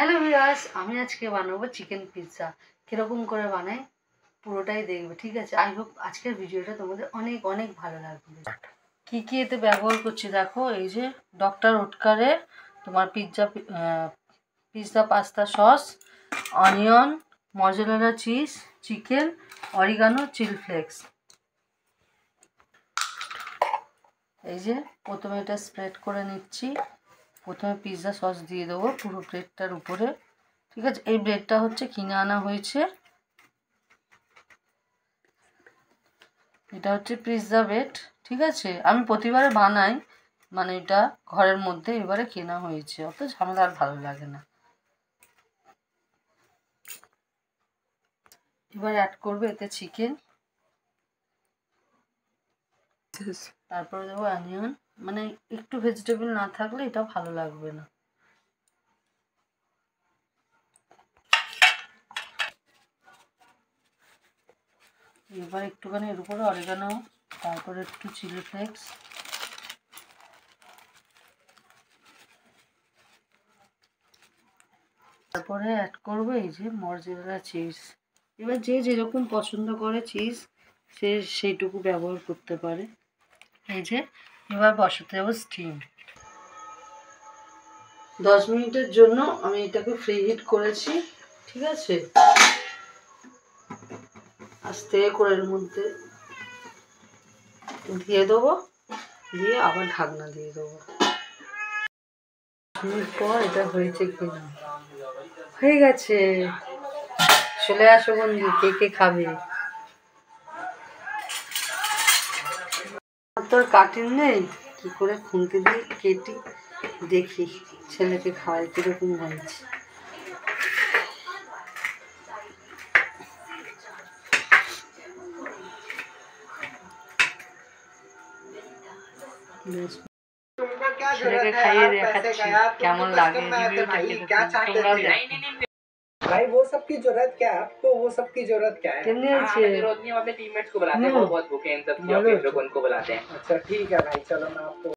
Hello viewers, আমি আজকে বানাবো চিকেন পিৎজা। কিরকম করে বানাই পুরোটাই দেখবে, ঠিক আছে? আই হোপ আজকের ভিডিওটা তোমাদের অনেক অনেক ভালো লাগবে। কি কি এতে ব্যবহার করছি দেখো, এই যে ডক্টর ওটকারে তোমার pizza pasta sauce, onion, mozzarella cheese, chicken, oregano, chilli flakes. এই যে প্রথমে এটা স্প্রেড করে নিচ্ছি। প্রথমে পিৎজা সস দিয়ে দেবো পুরো ব্রেডটার উপরে, ঠিক আছে? এই ব্রেডটা হচ্ছে কিনে আনা হয়েছে, এটা হচ্ছে পিৎজা ব্রেড, ঠিক আছে? আমি প্রতিবারে বানাই, মানে এটা ঘরের মধ্যে, এবারে কেনা হয়েছে, অত ঝামেলা আর ভালো লাগে না। এবার অ্যাড করবে এতে চিকেন, তারপরে দেবো অনিয়ন। মানে একটু ভেজিটেবল না থাকলে এটা ভালো লাগবে না। এবার একটুখানি এর উপরে অরিগানো, তারপরে একটু চিলি ফ্লেক্স, তারপরে অ্যাড করবো এই যে মজরেলা চিজ। এবার যে যেরকম পছন্দ করে চিজ সে সেইটুকু ব্যবহার করতে পারে। এই যে এবার বসাতে দেবো স্টিম। 10 মিনিটের জন্য আমি এটাকে ফ্রি হিট করেছি, ঠিক আছে? আস্তে করে এর মধ্যে দিয়ে দেবো, দিয়ে আবার ঢাকনা দিয়ে দেবো। মিনিট পর এটা হয়েছে কিনা, হয়ে গেছে। চলে আসো বন্ধু, কে কে খাবে? তোর কাটিং নেই, কি করে খুন্তি দিয়ে কেটে দেখি ছেলেকে খাওয়াই কিরকম হয়েছে। ছেলেকে খাইয়ে দেখাচ্ছি কেমন লাগে, রিভিউটা তোমরা দেখো। भाई वो सब की जरूरत क्या है आपको? वो सब की जरूरत क्या है? विरोध नहीं, हम अपने टीममेट्स को बुलाते हैं, वो बहुत भूखे हैं, इन सब चीजों को बुलाते हैं। अच्छा ठीक है भाई, चलो मैं आपको